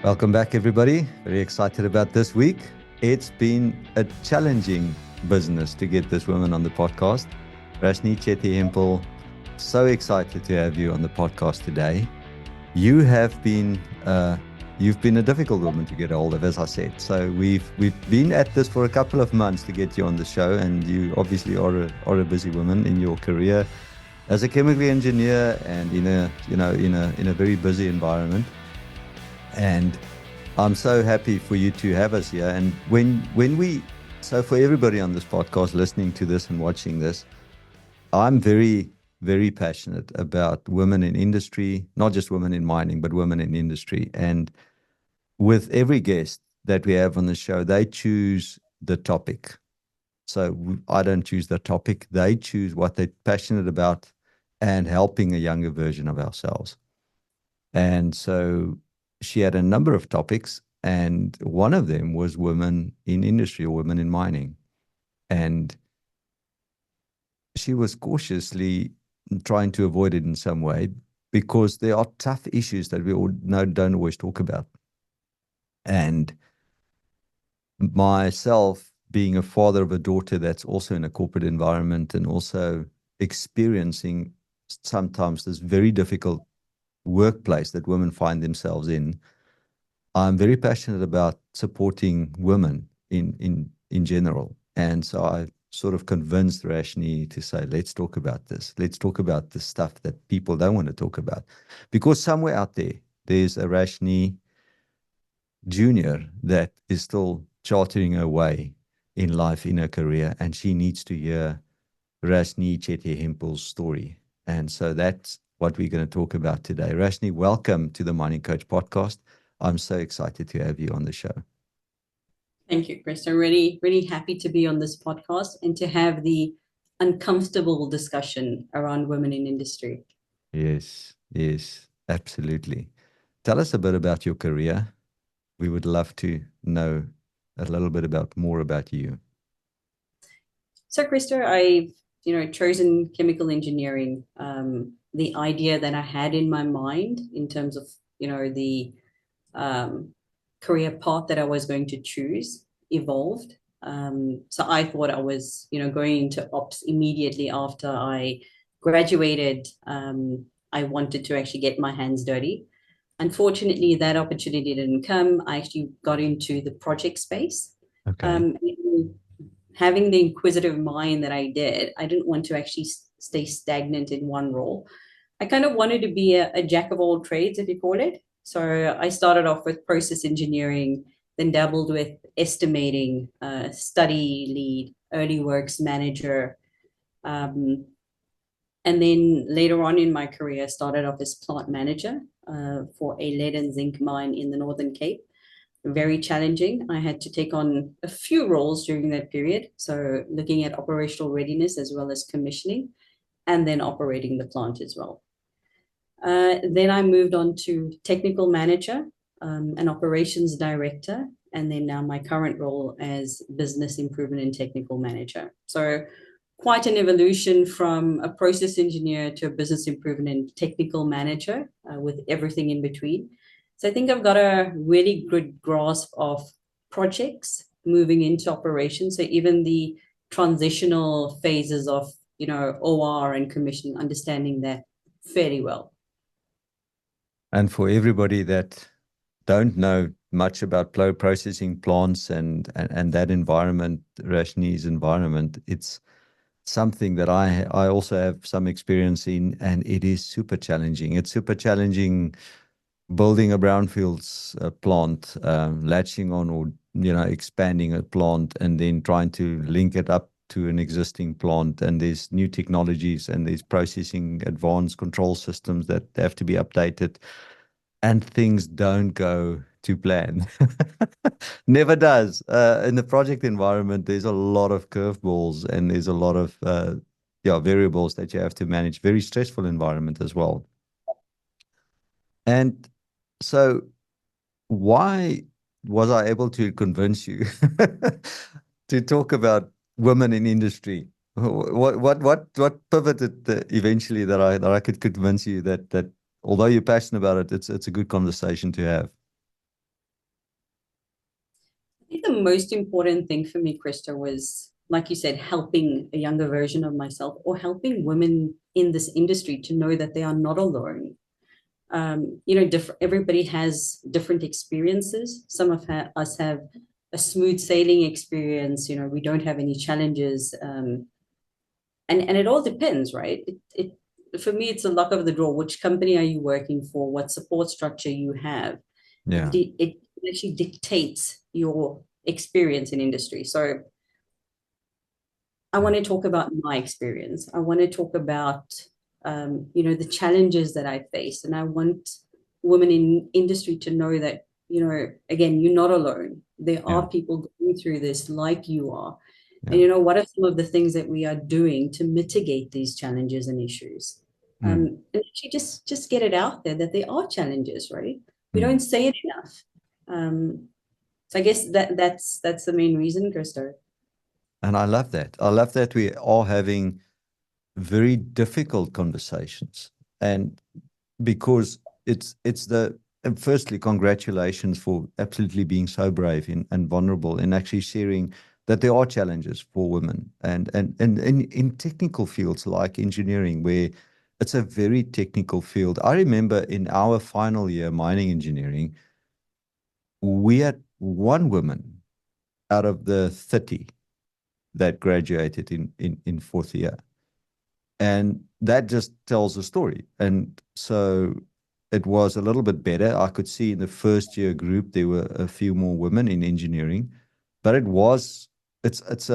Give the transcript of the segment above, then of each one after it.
Welcome back, everybody. Very excited about this week. It's been a challenging business to get this woman on the podcast. Rashnee Chetty-Hempel, so excited to have you on the podcast today. You've been a difficult woman to get a hold of, as I said. So we've been at this for a couple of months to get you on the show, and you obviously are a busy woman in your career as a chemical engineer and in a very busy environment. And I'm so happy for you to have us here. And so for everybody on this podcast listening to this and watching this, I'm very, very passionate about women in industry, not just women in mining, but women in industry. And with every guest that we have on the show, they choose the topic. So I don't choose the topic. They choose what they're passionate about and helping a younger version of ourselves. And so she had a number of topics, and one of them was women in industry or women in mining. And she was cautiously trying to avoid it in some way because there are tough issues that we all don't always talk about. And myself, being a father of a daughter that's also in a corporate environment and also experiencing sometimes this very difficult workplace that women find themselves in, I'm very passionate about supporting women in general. And so I sort of convinced Rashnee to say, let's talk about this. Let's talk about the stuff that people don't want to talk about. Because somewhere out there, there's a Rashnee Junior that is still chartering her way in life, in her career, and she needs to hear Rashnee Chetty-Hempel's story. And so that's what we're going to talk about today. Rashnee, welcome to the Mining Coach podcast. I'm so excited to have you on the show. Thank you, Christo. Really, really happy to be on this podcast and to have the uncomfortable discussion around women in industry. Yes, absolutely. Tell us a bit about your career. We would love to know a little bit more about you. So, Christo, I've chosen chemical engineering. The idea that I had in my mind in terms of the career path that I was going to choose evolved. So I thought I was, going into ops immediately after I graduated. I wanted to actually get my hands dirty. Unfortunately, that opportunity didn't come. I actually got into the project space. Okay. Having the inquisitive mind that I did, I didn't want to actually stay stagnant in one role. I kind of wanted to be a jack of all trades, if you call it. So I started off with process engineering, then dabbled with estimating, study lead, early works manager. And then later on in my career, I started off as plant manager for a lead and zinc mine in the Northern Cape. Very challenging. I had to take on a few roles during that period. So looking at operational readiness as well as commissioning, and then operating the plant as well. Then I moved on to technical manager, and operations director, and then now my current role as business improvement and technical manager. So quite an evolution from a process engineer to a business improvement and technical manager, with everything in between. So I think I've got a really good grasp of projects moving into operations. So even the transitional phases of, OR and commissioning, understanding that fairly well. And for everybody that don't know much about processing plants and that environment, Rashnee's environment, it's something that I also have some experience in, and it is super challenging. It's super challenging building a brownfields plant, latching on or expanding a plant, and then trying to link it up to an existing plant. And there's new technologies and there's processing advanced control systems that have to be updated, and things don't go to plan. Never does. In the project environment, there's a lot of curveballs and there's a lot of variables that you have to manage. Very stressful environment as well. And so why was I able to convince you to talk about women in industry? What pivoted eventually that I could convince you that although you're passionate about it, it's a good conversation to have? the most important thing for me, Christo, was, like you said, helping a younger version of myself, or helping women in this industry to know that they are not alone. Everybody has different experiences. Some of us have a smooth sailing experience. We don't have any challenges. And it all depends, right? For me, it's a luck of the draw. Which company are you working for? What support structure you have? Yeah. It actually dictates your experience in industry. So I want to talk about my experience. I want to talk about, the challenges that I face. And I want women in industry to know that, again, you're not alone. There are people going through this like you are. And, what are some of the things that we are doing to mitigate these challenges and issues? And actually just get it out there that there are challenges, right? We don't say it enough. So I guess that's the main reason, Christo. And I love that. I love that we are having very difficult conversations. And because and firstly, congratulations for absolutely being so brave and vulnerable and actually sharing that there are challenges for women and in technical fields like engineering, where it's a very technical field. I remember in our final year, mining engineering, we had one woman out of the 30 that graduated in fourth year. And that just tells a story. And so it was a little bit better. I could see in the first year group, there were a few more women in engineering, but it's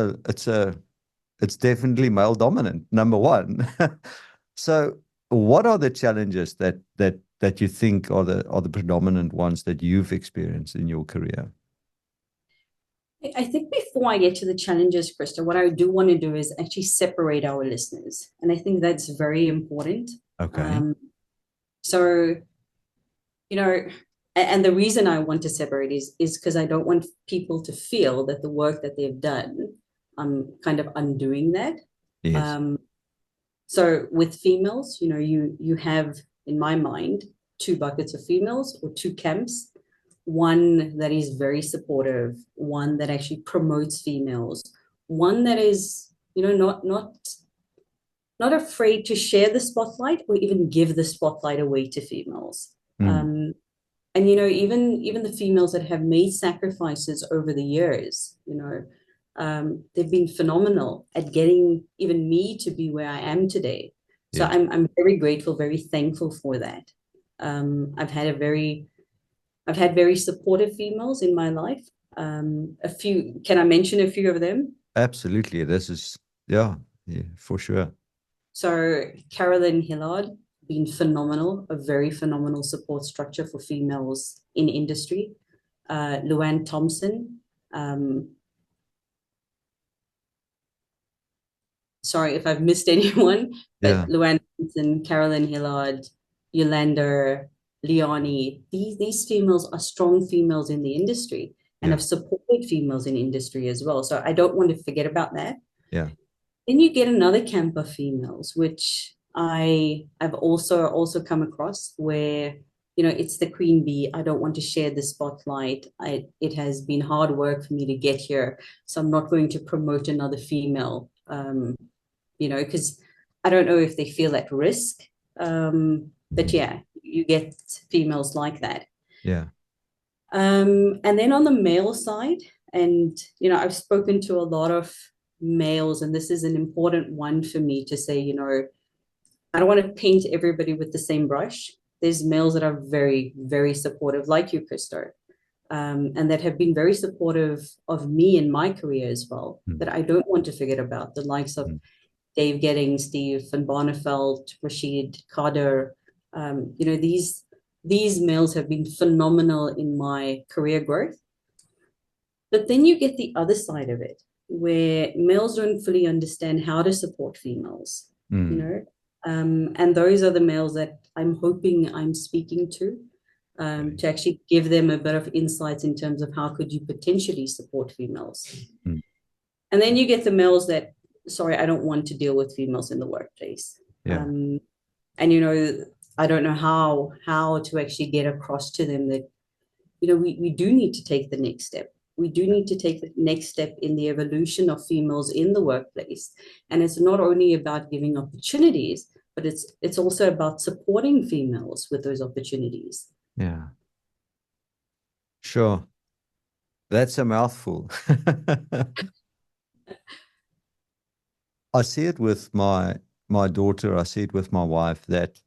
definitely male dominant, number one. So what are the challenges that you think are the predominant ones that you've experienced in your career? I think before I get to the challenges, Krista, what I do want to do is actually separate our listeners. And I think that's very important. Okay. So, and the reason I want to separate is because I don't want people to feel that the work that they've done, I'm kind of undoing that. Yes. So with females, you have, in my mind, two buckets of females, or two camps. One that is very supportive, one that actually promotes females, one that is, not afraid to share the spotlight or even give the spotlight away to females. And even the females that have made sacrifices over the years, they've been phenomenal at getting even me to be where I am today. So Yes. I'm very grateful, very thankful for that. I've had very supportive females in my life. A few, can I mention a few of them? Absolutely. This is, yeah, for sure. So Carolyn Hillard, been phenomenal, a very phenomenal support structure for females in industry. Luann Thompson. Sorry if I've missed anyone, but Luann Thompson, Carolyn Hillard, Yolanda, Leonie, these females are strong females in the industry and have supported females in industry as well. So I don't want to forget about that. Yeah. Then you get another camp of females, which I've also come across, where, it's the queen bee. I don't want to share the spotlight. It has been hard work for me to get here, so I'm not going to promote another female, because I don't know if they feel at risk. But yeah, you get females like that. Yeah. And then on the male side, and I've spoken to a lot of males, and this is an important one for me to say, I don't want to paint everybody with the same brush. There's males that are very, very supportive, like you, Christo, and that have been very supportive of me in my career as well, that I don't want to forget about, the likes of Dave Getting, Steve Van Barneveld, Rashid Kader. These males have been phenomenal in my career growth. But then you get the other side of it, where males don't fully understand how to support females, and those are the males that I'm hoping I'm speaking to actually give them a bit of insights in terms of how could you potentially support females. And then you get the males that, sorry, I don't want to deal with females in the workplace. And, I don't know how to actually get across to them that, we do need to take the next step. we do need to take the next step in the evolution of females in the workplace. And it's not only about giving opportunities, but it's also about supporting females with those opportunities. Yeah. Sure. That's a mouthful. I see it with my daughter, I see it with my wife, that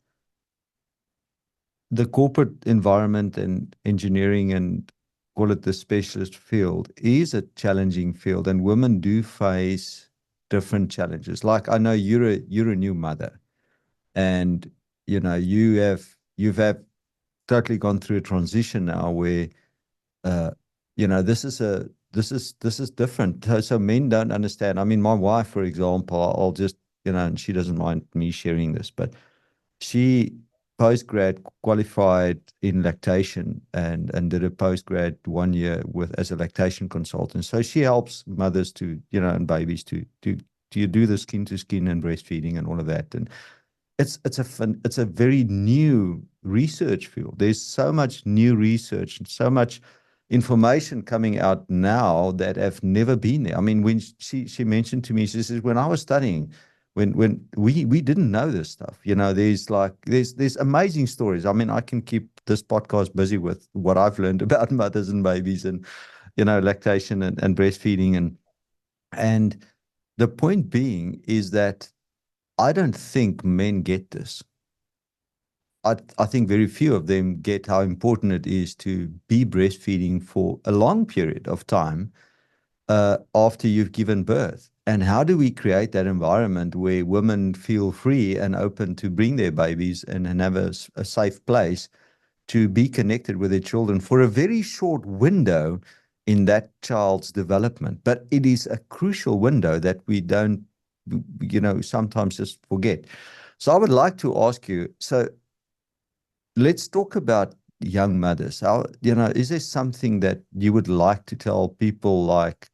the corporate environment and engineering and call it the specialist field is a challenging field, and women do face different challenges. Like I know you're a new mother, and you know you've have totally gone through a transition now where uh, you know this is different. So men don't understand. I mean, my wife, for example, I'll just and she doesn't mind me sharing this, but she postgrad qualified in lactation and did a postgrad 1 year with as a lactation consultant. So she helps mothers to and babies to do the skin to skin and breastfeeding and all of that. And it's a very new research field. There's so much new research and so much information coming out now that have never been there. I mean, when she mentioned to me, she says, when I was studying, when we didn't know this stuff, there's amazing stories. I mean, I can keep this podcast busy with what I've learned about mothers and babies and lactation and breastfeeding and the point being is that I don't think men get this. I think very few of them get how important it is to be breastfeeding for a long period of time after you've given birth. And how do we create that environment where women feel free and open to bring their babies and have a safe place to be connected with their children for a very short window in that child's development? But it is a crucial window that we don't, sometimes just forget. So I would like to ask you, so let's talk about young mothers. How, is there something that you would like to tell people like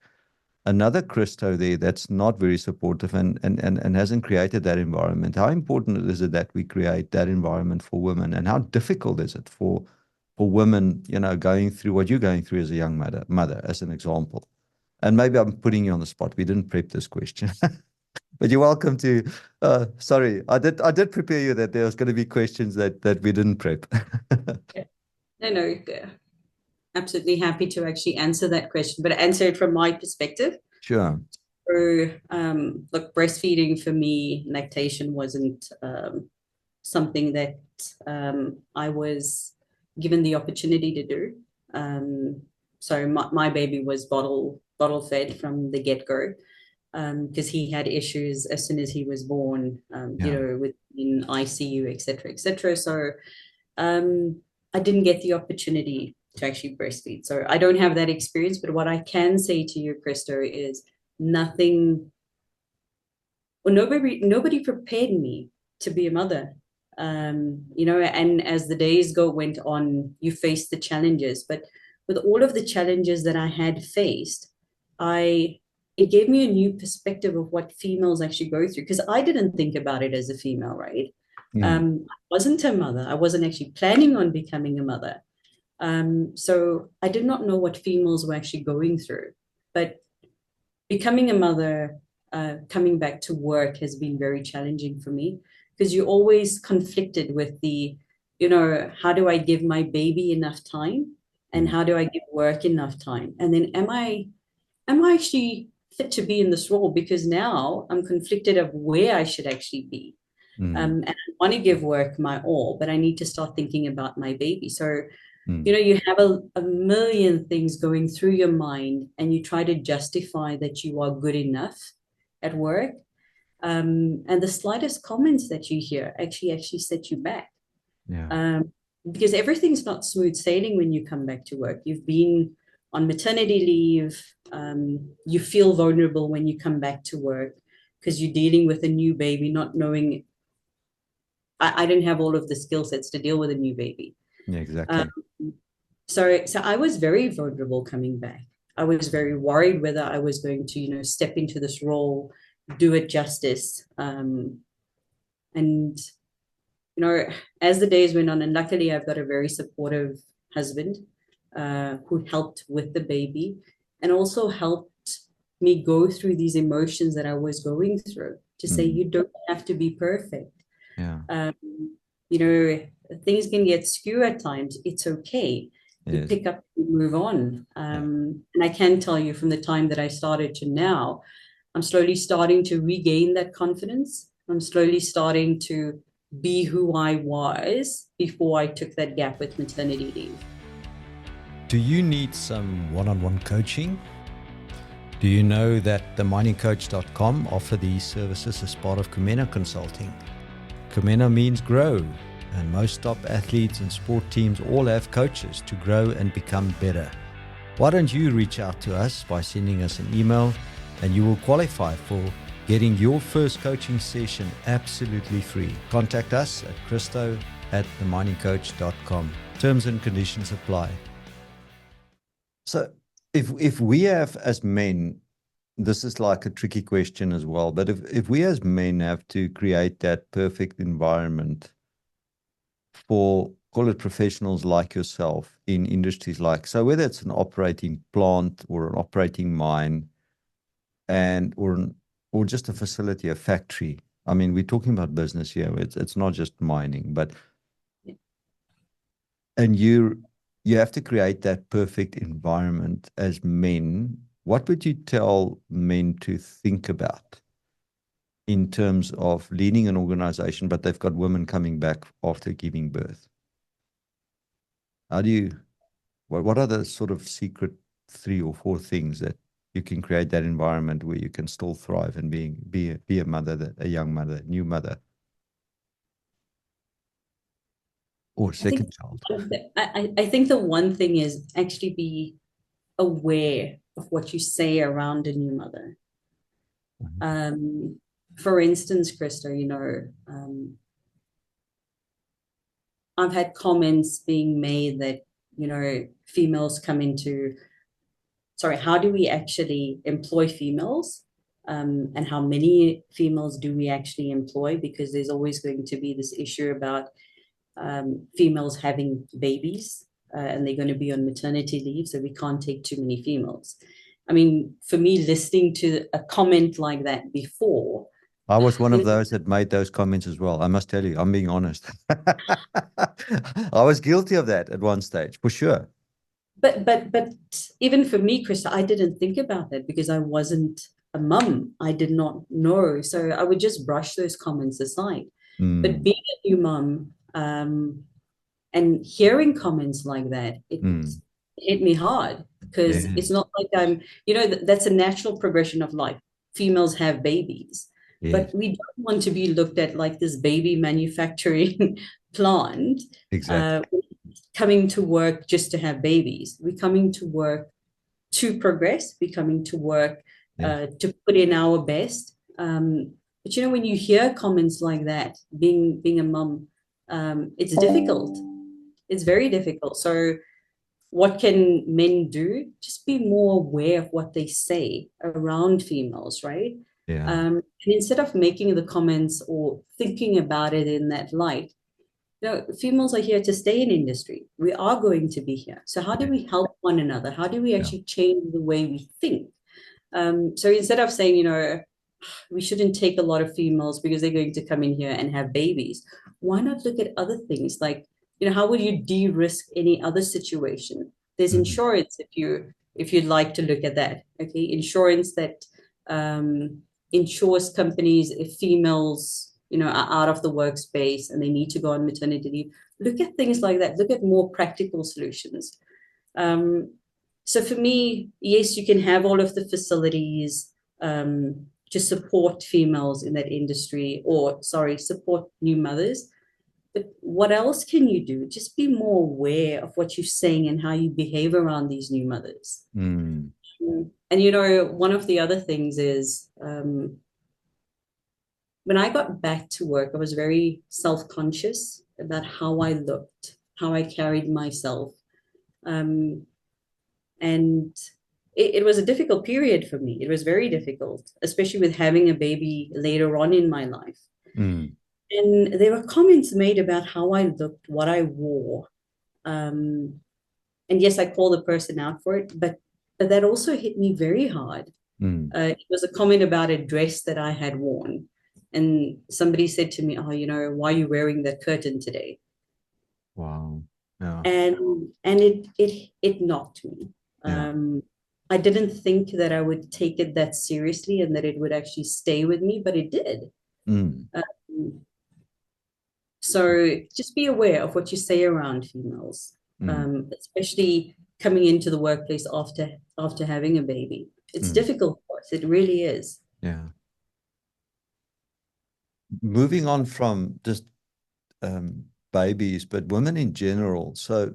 another Christo there that's not very supportive and hasn't created that environment? How important is it that we create that environment for women, and how difficult is it for women, going through what you're going through as a young mother, as an example? And maybe I'm putting you on the spot. We didn't prep this question. But you're welcome to. Sorry, I did prepare you that there was going to be questions that we didn't prep. No, absolutely happy to actually answer that question, but answer it from my perspective. Sure. So, look, breastfeeding for me, lactation wasn't something that I was given the opportunity to do. So my baby was bottle fed from the get-go. Because he had issues as soon as he was born, with in ICU, etc., etc. So I didn't get the opportunity to actually breastfeed. So I don't have that experience. But what I can say to you, Christo, is nothing. Well, nobody prepared me to be a mother. And as the days went on, you faced the challenges. But with all of the challenges that I had faced, it gave me a new perspective of what females actually go through, because I didn't think about it as a female, right? I wasn't a mother. I wasn't actually planning on becoming a mother. So I did not know what females were actually going through. But becoming a mother, coming back to work has been very challenging for me, because you're always conflicted with how do I give my baby enough time, and how do I give work enough time? And then am I actually fit to be in this role? Because now I'm conflicted of where I should actually be. And I want to give work my all, but I need to start thinking about my baby. So, you have a million things going through your mind, and you try to justify that you are good enough at work. And the slightest comments that you hear actually set you back. Yeah. Because everything's not smooth sailing when you come back to work. You've been on maternity leave. You feel vulnerable when you come back to work, because you're dealing with a new baby, not knowing. I didn't have all of the skill sets to deal with a new baby. Yeah, exactly. So I was very vulnerable coming back. I was very worried whether I was going to, step into this role, do it justice. And, as the days went on, and luckily I've got a very supportive husband who helped with the baby. and also helped me go through these emotions that I was going through, to say you don't have to be perfect. Yeah. You know, things can get skew at times. It's okay. You Yes. pick up and move on. Yeah. And I can tell you, from the time that I started to now, I'm slowly starting to regain that confidence. I'm slowly starting to be who I was before I took that gap with maternity leave. Do you need some one-on-one coaching? Do you know that the miningcoach.com offer these services as part of Kumena Consulting? Kumena means grow, and most top athletes and sport teams all have coaches to grow and become better. Why don't you reach out to us by sending us an email, and you will qualify for getting your first coaching session absolutely free. Contact us at Christo@theminingcoach.com. Terms and conditions apply. So if we have, as men, this is like a tricky question as well, but if we as men have to create that perfect environment for, call it, professionals like yourself in industries like, so whether it's an operating plant or an operating mine, and or just a facility, a factory. I mean, we're talking about business here. It's not just mining, but and you have to create that perfect environment as men. What would you tell men to think about in terms of leading an organization, but they've got women coming back after giving birth? How do you, what are the sort of secret 3 or 4 things that you can create that environment where you can still thrive and be a mother, a young mother, new mother, or second child? I think the one thing is actually be aware of what you say around a new mother. For instance, Christo, you know, I've had comments being made that, you know, females come into, sorry, how do we actually employ females? And how many females do we actually employ? Because there's always going to be this issue about females having babies, and they're going to be on maternity leave, so we can't take too many females. I mean, for me, listening to a comment like that before, I was one of those that made those comments as well. I must tell you, I'm being honest. I was guilty of that at one stage, for sure. But even for me, Krista, I didn't think about that because I wasn't a mum. I did not know, so I would just brush those comments aside. But being a new mum, and hearing comments like that, it hit me hard, because it's not like I'm, you know, that's a natural progression of life. Females have babies, but we don't want to be looked at like this baby manufacturing plant. Exactly. Coming to work just to have babies. We're coming to work to progress. We're coming to work to put in our best. But you know, when you hear comments like that, being a mum, it's difficult. It's very difficult. So what can men do? Just be more aware of what they say around females, right? Yeah. And instead of making the comments or thinking about it in that light, you know, females are here to stay in industry. We are going to be here. So how do we help one another? How do we actually change the way we think? So instead of saying, you know, we shouldn't take a lot of females because they're going to come in here and have babies, why not look at other things? Like, you know, how would you de-risk any other situation? There's insurance if you'd like to look at that. Okay, insurance that insures companies if females, you know, are out of the workspace and they need to go on maternity leave. Look at things like that. Look at more practical solutions. So for me, yes, you can have all of the facilities to support females in that industry, or support new mothers. But what else can you do? Just be more aware of what you're saying and how you behave around these new mothers. And, you know, one of the other things is when I got back to work, I was very self-conscious about how I looked, how I carried myself. And it was a difficult period for me. It was very difficult, especially with having a baby later on in my life. And there were comments made about how I looked, what I wore. And yes, I called the person out for it, but But that also hit me very hard. It was a comment about a dress that I had worn. And somebody said to me, oh, why are you wearing that curtain today? Wow. Yeah. And it knocked me. Yeah. I didn't think that I would take it that seriously and that it would actually stay with me, but it did. So just be aware of what you say around females, especially coming into the workplace after having a baby. It's difficult for us. It really is. Yeah. Moving on from just babies, but women in general. So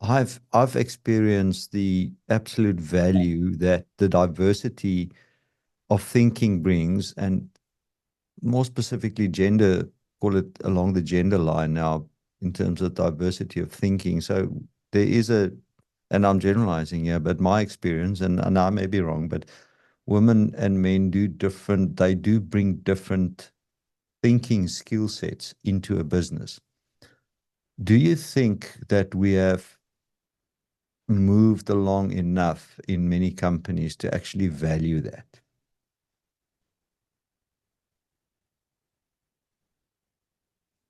I've experienced the absolute value that the diversity of thinking brings, and more specifically gender, call it along the gender line now, in terms of diversity of thinking. So there is and I'm generalizing here, but my experience, and I may be wrong, but women and men they do bring different thinking skill sets into a business. Do you think that we have moved along enough in many companies to actually value that?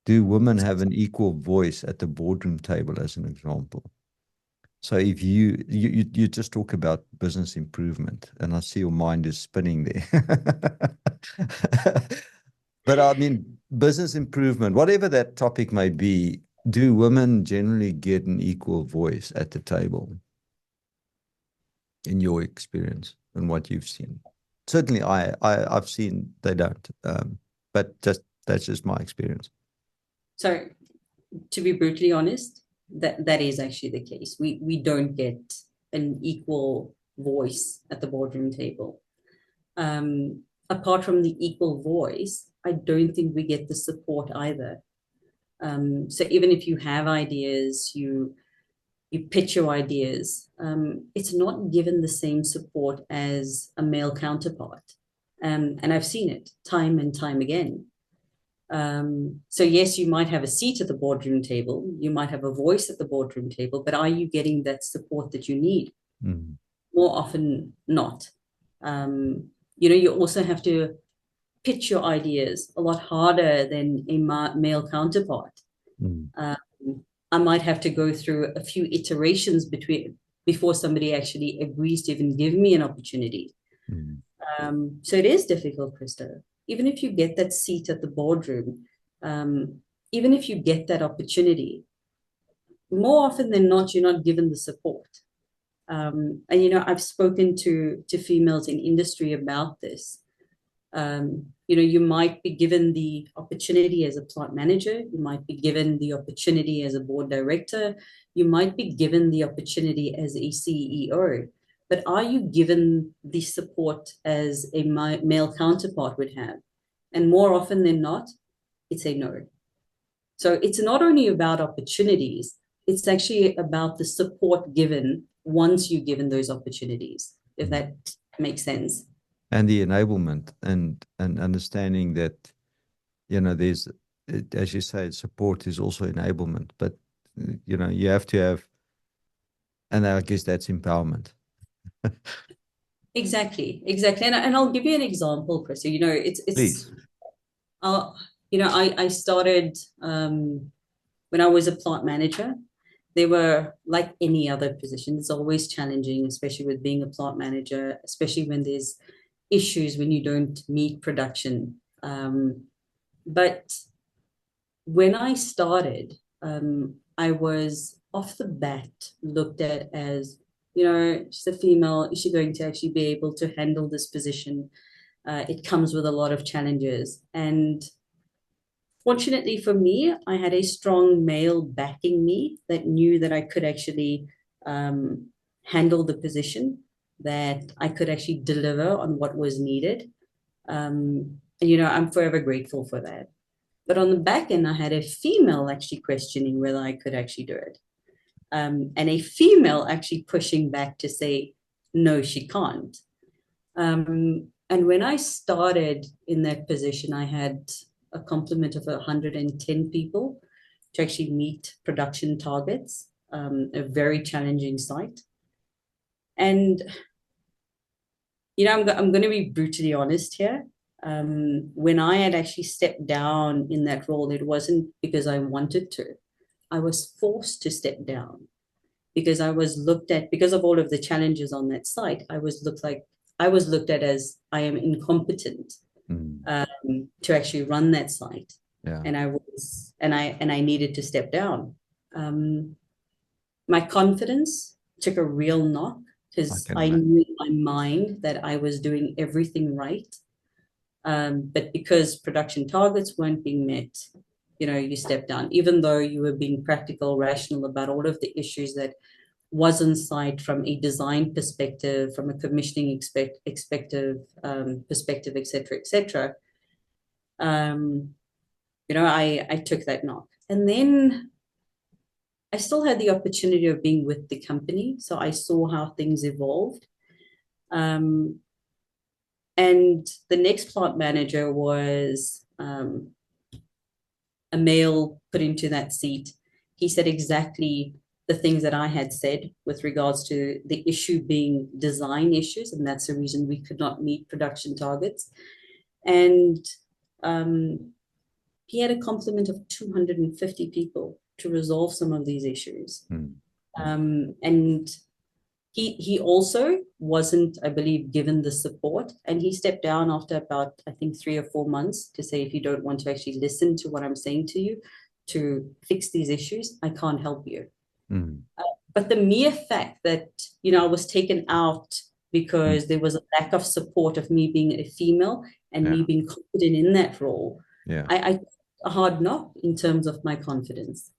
Do women have an equal voice at the boardroom table, as an example? So if you just talk about business improvement, and I see your mind is spinning there. But I mean, business improvement, whatever that topic may be, do women generally get an equal voice at the table, in your experience and what you've seen? Certainly, I've seen they don't, but that's just my experience. So, to be brutally honest, that is actually the case. We don't get an equal voice at the boardroom table. Apart from the equal voice, I don't think we get the support either. So even if you have ideas, you pitch your ideas, it's not given the same support as a male counterpart. And I've seen it time and time again. So yes, you might have a seat at the boardroom table, you might have a voice at the boardroom table, but are you getting that support that you need? More often not. You also have to pitch your ideas a lot harder than a male counterpart. I might have to go through a few iterations before somebody actually agrees to even give me an opportunity. So it is difficult, Christo. Even if you get that seat at the boardroom, even if you get that opportunity, more often than not, you're not given the support. And I've spoken to females in industry about this. You might be given the opportunity as a plant manager, you might be given the opportunity as a board director, you might be given the opportunity as a CEO, but are you given the support as a male counterpart would have? And more often than not, it's a no. So it's not only about opportunities, it's actually about the support given once you're given those opportunities, if that makes sense. And the enablement and understanding that, there's, as you say, support is also enablement, but, you have to have, and I guess that's empowerment. Exactly. And I'll give you an example, Chris. Please. I started when I was a plant manager. They were like any other position. It's always challenging, especially with being a plant manager, especially when there's issues when you don't meet production. But when I started, I was off the bat looked at as, she's a female. Is she going to actually be able to handle this position? It comes with a lot of challenges. And fortunately for me, I had a strong male backing me that knew that I could actually handle the position, that I could actually deliver on what was needed. And, I'm forever grateful for that. But on the back end, I had a female actually questioning whether I could actually do it. And a female actually pushing back to say, no, she can't. And when I started in that position, I had a complement of 110 people to actually meet production targets, a very challenging site. And, I'm going to be brutally honest here. When I had actually stepped down in that role, it wasn't because I wanted to. I was forced to step down because because of all of the challenges on that site, I was looked at as I am incompetent to actually run that site. Yeah. And I needed to step down. My confidence took a real knock because I knew in my mind that I was doing everything right. But because production targets weren't being met, you step down, even though you were being practical, rational about all of the issues that was on site from a design perspective, from a commissioning perspective, et cetera, et cetera. I took that knock. And then I still had the opportunity of being with the company. So I saw how things evolved. And the next plant manager was a male put into that seat. He said exactly the things that I had said with regards to the issue being design issues, and that's the reason we could not meet production targets. And he had a complement of 250 people to resolve some of these issues. And he also wasn't, I believe, given the support, and he stepped down after about, I think, 3 or 4 months to say, if you don't want to actually listen to what I'm saying to you to fix these issues, I can't help you. But the mere fact that, I was taken out because there was a lack of support of me being a female and me being confident in that role, I a hard knock in terms of my confidence.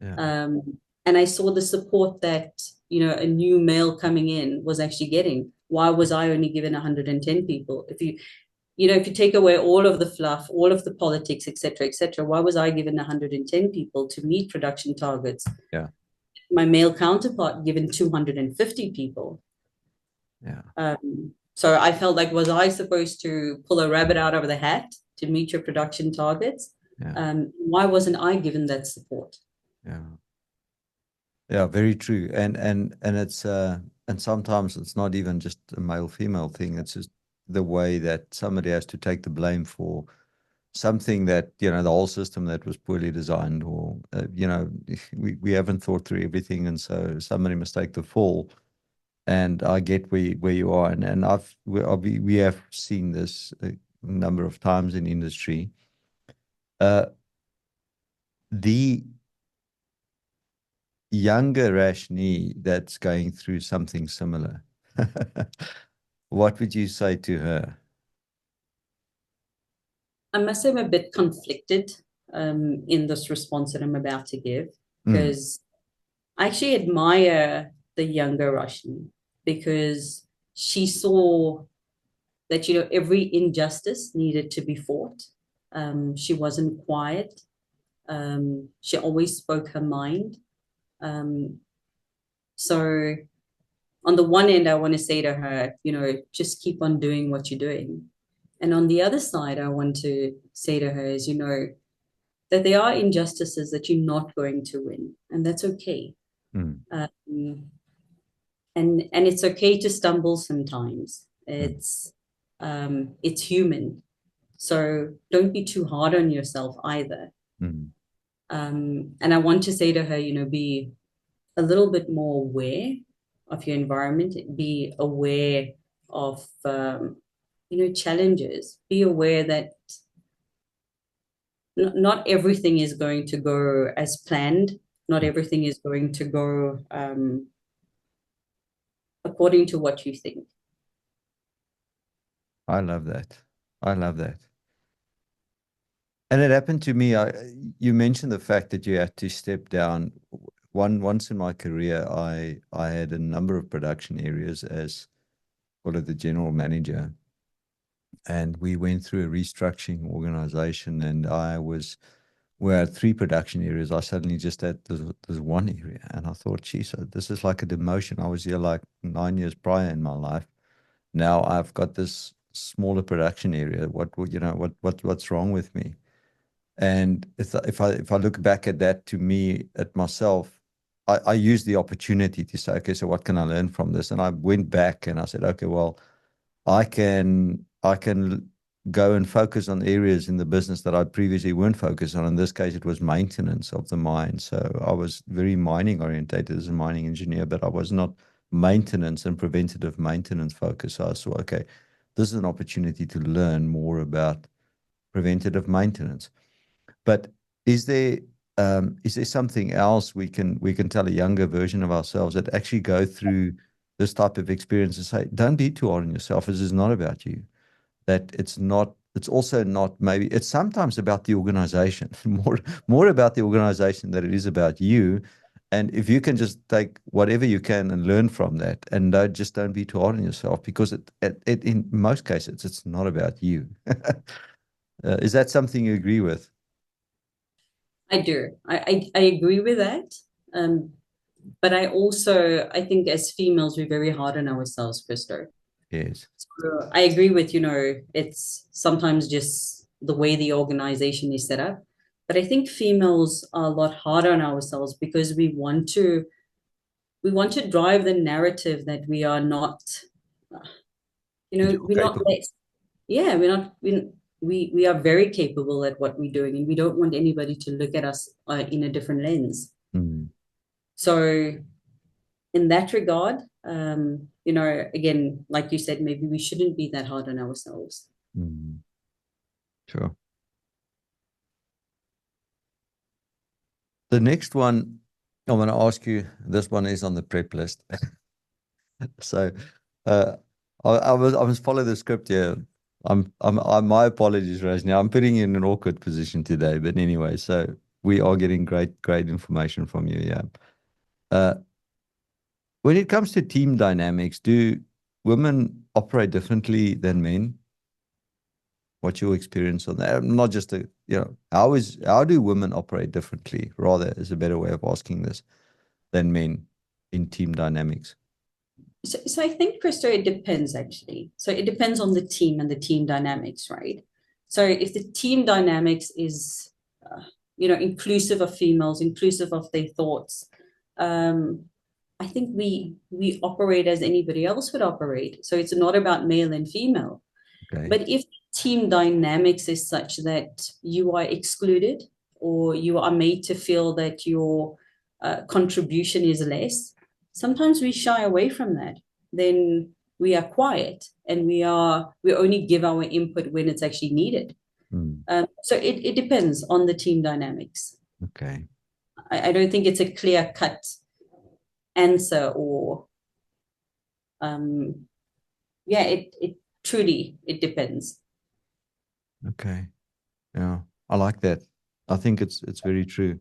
And I saw the support that, a new male coming in was actually getting. Why was I only given 110 people? If you take away all of the fluff, all of the politics, et cetera, why was I given 110 people to meet production targets? Yeah. My male counterpart given 250 people. Yeah. So I felt like, was I supposed to pull a rabbit out of the hat to meet your production targets? Why wasn't I given that support? Yeah, very true. And it's and sometimes it's not even just a male female thing. It's just the way that somebody has to take the blame for something that, the whole system that was poorly designed, or we haven't thought through everything, and so somebody must take the fall. And I get where you are, and we have seen this a number of times in industry. The younger Rashnee that's going through something similar, what would you say to her? I must say I'm a bit conflicted in this response that I'm about to give, because I actually admire the younger Rashnee, because she saw that, every injustice needed to be fought. She wasn't quiet. She always spoke her mind. So on the one end, I want to say to her, just keep on doing what you're doing. And on the other side, I want to say to her is, that there are injustices that you're not going to win, and that's okay. And it's okay to stumble sometimes. It's human. So don't be too hard on yourself either. And I want to say to her, be a little bit more aware of your environment, be aware of, challenges, be aware that not everything is going to go as planned. Not everything is going to go according to what you think. I love that. And it happened to me. You mentioned the fact that you had to step down. Once in my career, I had a number of production areas as the general manager, and we went through a restructuring organization, and we had 3 production areas. I suddenly just had this one area, and I thought, geez, this is like a demotion. I was here like 9 years prior in my life. Now I've got this smaller production area. What's wrong with me? And if I look back at that, to me, at myself, I used the opportunity to say, okay, so what can I learn from this? And I went back and I said, okay, well, I can go and focus on areas in the business that I previously weren't focused on. In this case, it was maintenance of the mine. So I was very mining orientated as a mining engineer, but I was not maintenance and preventative maintenance focused. So I saw, okay, this is an opportunity to learn more about preventative maintenance. But is there something else we can tell a younger version of ourselves that actually go through this type of experience and say, don't be too hard on yourself. This is not about you. That it's also not, maybe it's sometimes about the organization, more about the organization than it is about you. And if you can just take whatever you can and learn from that, and don't be too hard on yourself, because it in most cases it's not about you. Is that something you agree with? I do. I agree with that. But I think as females, we're very hard on ourselves, Christo. Yes. So I agree with, it's sometimes just the way the organization is set up. But I think females are a lot harder on ourselves because we want to drive the narrative that we are not, You're we're not capable. less. Yeah, we're not, we are very capable at what we're doing, and we don't want anybody to look at us in a different lens. Mm, So in that regard, again, like you said, maybe we shouldn't be that hard on ourselves. sure. The next one I'm going to ask you, this one is on the prep list. So I was follow the script here. My apologies, Rashnee. I'm putting you in an awkward position today, but anyway, so we are getting great information from you. Yeah. When it comes to team dynamics, do women operate differently than men? What's your experience on that? Not just how do women operate differently? Rather, is a better way of asking this, than men in team dynamics. So I think, Christo, it depends actually. So it depends on the team and the team dynamics, right? So if the team dynamics is, inclusive of females, inclusive of their thoughts, I think we operate as anybody else would operate. So it's not about male and female. Okay. But if team dynamics is such that you are excluded or you are made to feel that your contribution is less, sometimes we shy away from that. Then we are quiet and we only give our input when it's actually needed. So it depends on the team dynamics. Okay. I don't think it's a clear-cut answer, or it truly depends. Okay. Yeah, I like that. I think it's very true.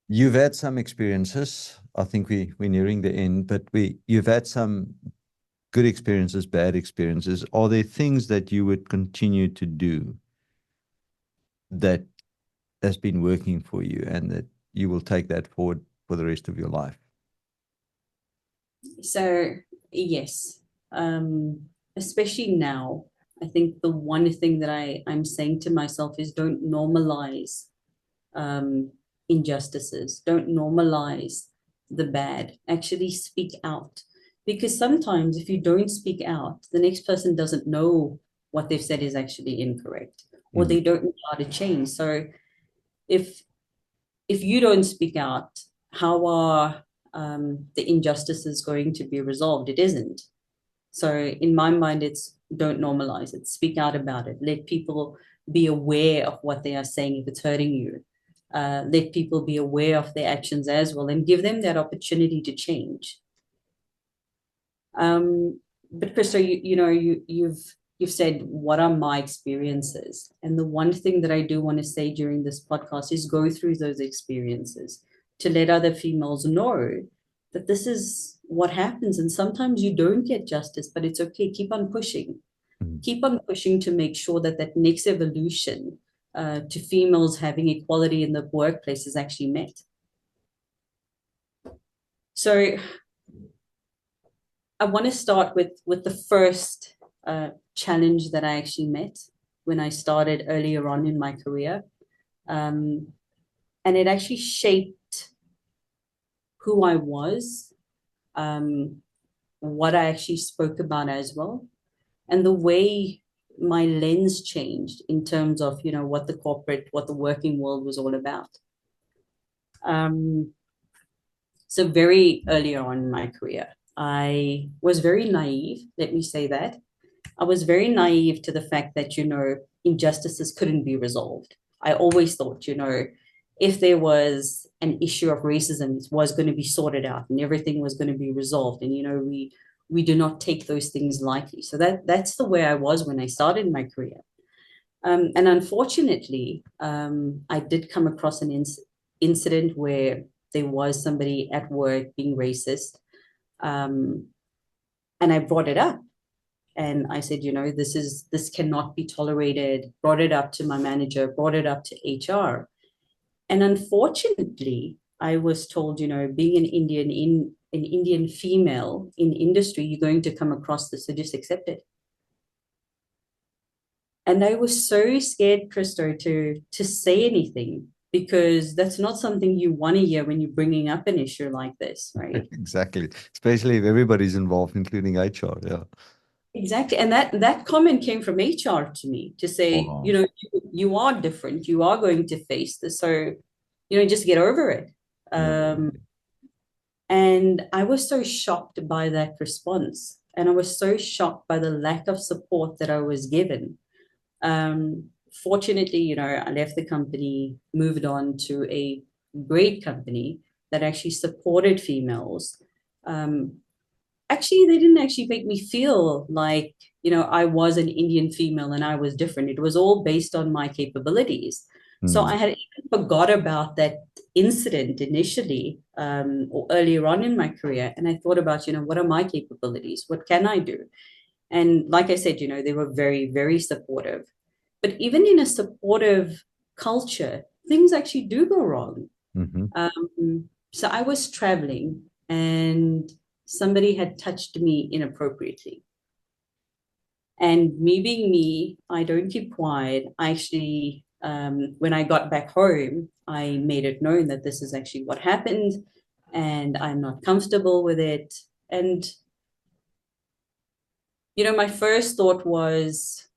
You've had some experiences. I think we're nearing the end, but you've had some good experiences, bad experiences. Are there things that you would continue to do that has been working for you and that you will take that forward for the rest of your life? So yes, especially now, I think the one thing that I'm saying to myself is don't normalize injustices. Don't normalize the bad. Actually speak out. Because sometimes if you don't speak out, the next person doesn't know what they've said is actually incorrect, or they don't know how to change. So if you don't speak out, how are the injustices going to be resolved? It isn't. So in my mind, it's don't normalize it. Speak out about it. Let people be aware of what they are saying if it's hurting you. Let people be aware of their actions as well, and give them that opportunity to change. But Christo, you've said, what are my experiences? And the one thing that I do want to say during this podcast is go through those experiences to let other females know that this is what happens. And sometimes you don't get justice, but it's okay. Keep on pushing. Keep on pushing to make sure that next evolution to females having equality in the workplace is actually met. So I want to start with the first challenge that I actually met when I started earlier on in my career. And it actually shaped who I was, what I actually spoke about as well, and the way my lens changed in terms of, what the working world was all about. So very early on in my career, I was very naive, let me say that. I was very naive to the fact that, injustices couldn't be resolved. I always thought, if there was an issue of racism, it was going to be sorted out and everything was going to be resolved. And, we do not take those things lightly. So that's the way I was when I started my career. And unfortunately, I did come across an incident where there was somebody at work being racist. And I brought it up. And I said, this cannot be tolerated. Brought it up to my manager, brought it up to HR. And unfortunately, I was told, being an Indian female in industry, you're going to come across this, so just accept it. And I was so scared, Christo, to say anything, because that's not something you want to hear when you're bringing up an issue like this, right? Exactly. Especially if everybody's involved, including HR. Yeah. Exactly. And that comment came from HR to me to say, Wow. you are different. You are going to face this. So, just get over it. And I was so shocked by that response. And I was so shocked by the lack of support that I was given. Fortunately, I left the company, moved on to a great company that actually supported females. Actually, they didn't actually make me feel like, I was an Indian female and I was different. It was all based on my capabilities. So I had even forgot about that incident initially, or earlier on in my career. And I thought about, what are my capabilities? What can I do? And like I said, they were very, very supportive. But even in a supportive culture, things actually do go wrong. So I was traveling and somebody had touched me inappropriately. And me being me, I don't keep quiet. I actually, when I got back home, I made it known that this is actually what happened and I'm not comfortable with it. And, my first thought was,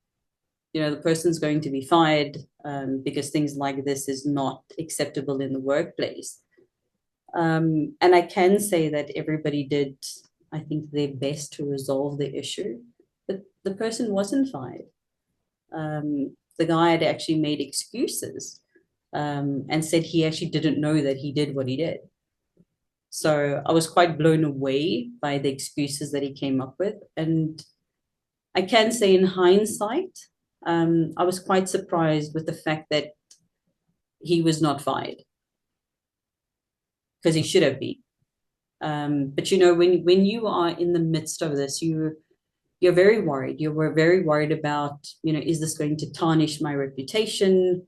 the person's going to be fired because things like this is not acceptable in the workplace. And I can say that everybody did, I think, their best to resolve the issue, but the person wasn't fired. The guy had actually made excuses and said he actually didn't know that he did what he did. So I was quite blown away by the excuses that he came up with. And I can say in hindsight, I was quite surprised with the fact that he was not fired, because he should have been. But when you are in the midst of this, you're very worried. You were very worried about, is this going to tarnish my reputation?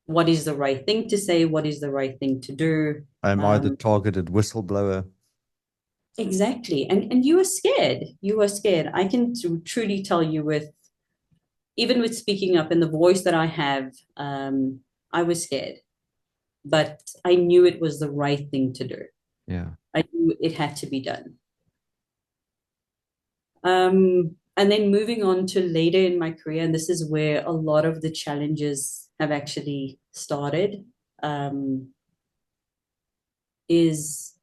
What is the right thing to say? What is the right thing to do? Am I the targeted whistleblower? Exactly. And you were scared. You were scared. I can truly tell you, even with speaking up and the voice that I have, I was scared. But I knew it was the right thing to do. Yeah. I knew it had to be done. And then moving on to later in my career, and this is where a lot of the challenges have actually started, is,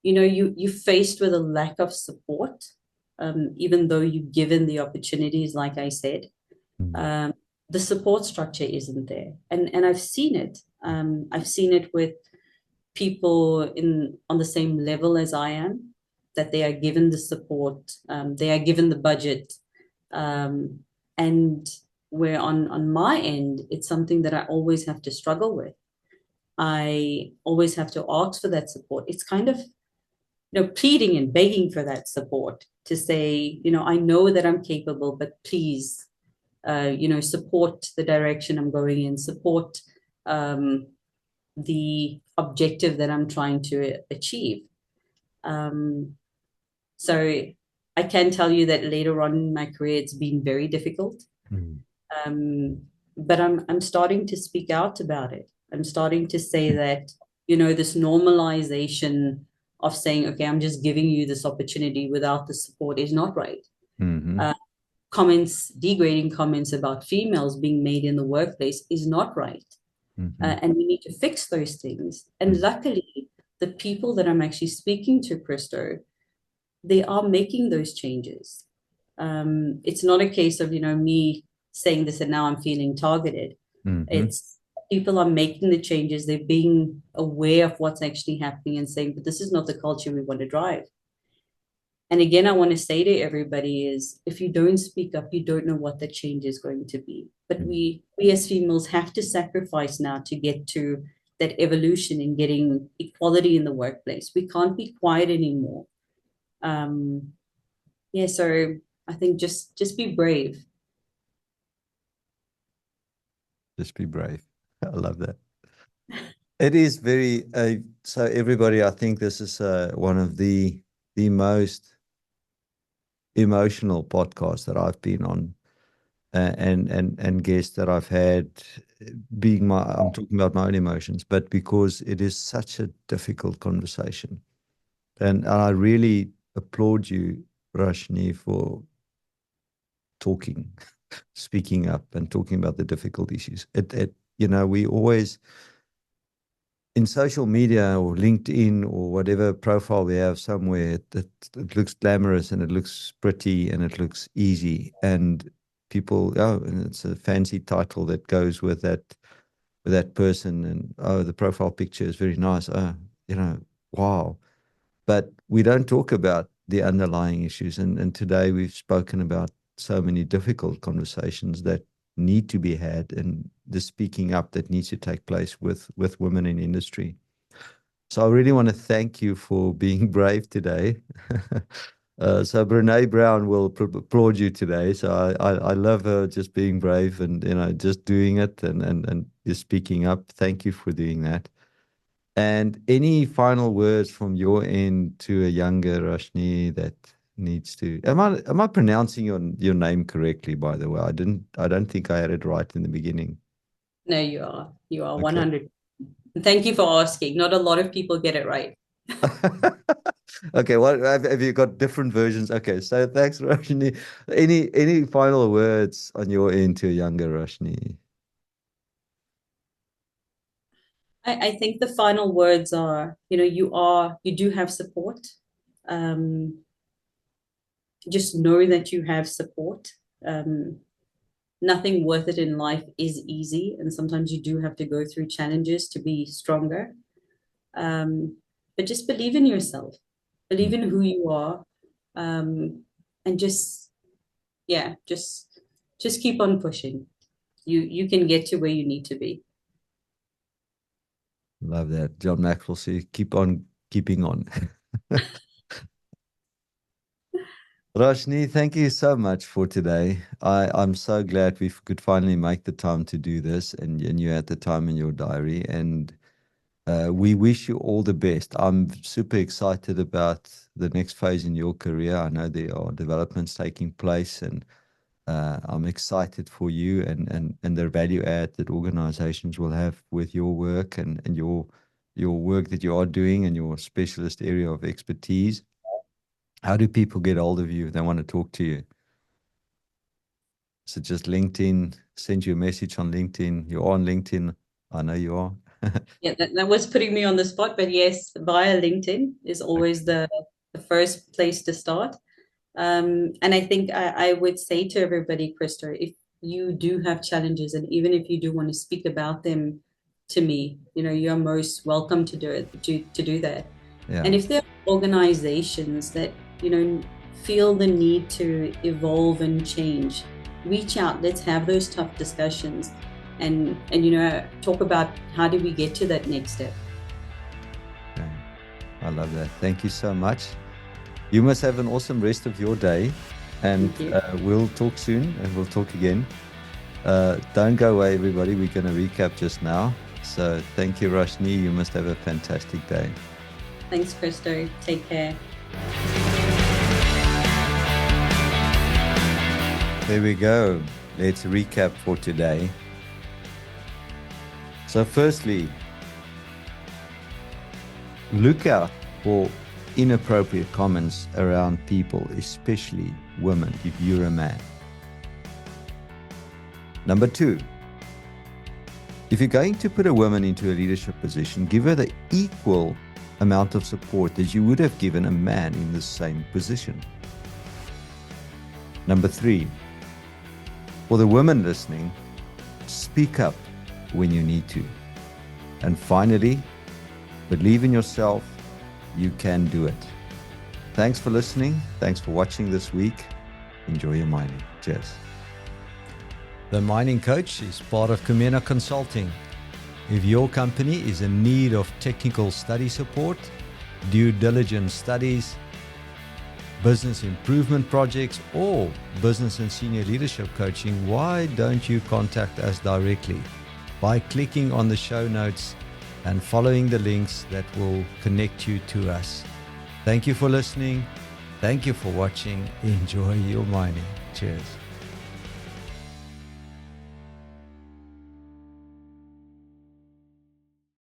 you're faced with a lack of support, even though you're given the opportunities, like I said. The support structure isn't there. And I've seen it. I've seen it with people on the same level as I am, that they are given the support, they are given the budget. And where on my end, it's something that I always have to struggle with. I always have to ask for that support. It's kind of, pleading and begging for that support to say, I know that I'm capable, but please, support the direction I'm going in, support the objective that I'm trying to achieve. So I can tell you that later on in my career, it's been very difficult. But I'm starting to speak out about it. I'm starting to say that, this normalization of saying, okay, I'm just giving you this opportunity without the support is not right. Mm-hmm. Degrading comments about females being made in the workplace is not right. Mm-hmm. And we need to fix those things. And luckily, the people that I'm actually speaking to, Christo, they are making those changes. It's not a case of, me saying this and now I'm feeling targeted. Mm-hmm. It's people are making the changes. They're being aware of what's actually happening and saying, but this is not the culture we want to drive. And again, I want to say to everybody is, if you don't speak up, you don't know what the change is going to be. But we as females have to sacrifice now to get to that evolution in getting equality in the workplace. We can't be quiet anymore. So I think just be brave. Just be brave. I love that. It is very, so everybody, I think this is one of the most emotional podcasts that I've been on, and guests that I've had, I'm talking about my own emotions, but because it is such a difficult conversation. And I really applaud you, Rashnee, for speaking up and talking about the difficult issues. We always, in social media or LinkedIn or whatever profile we have somewhere, it looks glamorous and it looks pretty and it looks easy, and people, and it's a fancy title that goes with that person, and the profile picture is very nice. Wow. But we don't talk about the underlying issues, and today we've spoken about so many difficult conversations that need to be had, and the speaking up that needs to take place with women in industry. So I really want to thank you for being brave today. So Brene Brown will applaud you today. So I love her just being brave and just doing it and just speaking up. Thank you for doing that. And any final words from your end to a younger Rashnee that needs to? Am I pronouncing your name correctly? By the way, I don't think I had it right in the beginning. No, you are. You are Okay. 100. Thank you for asking. Not a lot of people get it right. Okay, what have you got different versions? Okay, so thanks, Rashnee. Any final words on your end to a younger Rashnee? I think the final words are, you do have support. Just know that you have support. Nothing worth it in life is easy, and sometimes you do have to go through challenges to be stronger. But just believe in yourself, believe in who you are, and just keep on pushing. You can get to where you need to be. Love that. John Maxwell says, keep on keeping on. Rashnee, thank you so much for today. I'm so glad we could finally make the time to do this, and you had the time in your diary, and we wish you all the best. I'm super excited about the next phase in your career. I know there are developments taking place, and I'm excited for you and the value add that organizations will have with your work and your work that you are doing and your specialist area of expertise. How do people get hold of you if they want to talk to you? Is it just LinkedIn? Send you a message on LinkedIn? You're on LinkedIn. I know you are. Yeah, that was putting me on the spot, but yes, via LinkedIn is always the first place to start. And I think I would say to everybody, Christo, if you do have challenges, and even if you do want to speak about them to me, you're most welcome to do it, to do that. Yeah. And if there are organizations that, feel the need to evolve and change, reach out, let's have those tough discussions and talk about how do we get to that next step. Okay. I love that. Thank you so much. You must have an awesome rest of your day, and we'll talk soon, and we'll talk again. Don't go away, everybody. We're going to recap just now. So thank you, Rashnee. You must have a fantastic day. Thanks, Christo. Take care. There we go. Let's recap for today. So firstly, look out for inappropriate comments around people, especially women, if you're a man. Number 2, if you're going to put a woman into a leadership position, give her the equal amount of support that you would have given a man in the same position. Number 3, for the women listening, speak up when you need to. And finally, believe in yourself. You can do it. Thanks for listening. Thanks for watching this week. Enjoy your mining. Cheers. The Mining Coach is part of Kumena Consulting. If your company is in need of technical study support, due diligence studies, business improvement projects, or business and senior leadership coaching, why don't you contact us directly by clicking on the show notes and following the links that will connect you to us. Thank you for listening. Thank you for watching. Enjoy your mining. Cheers.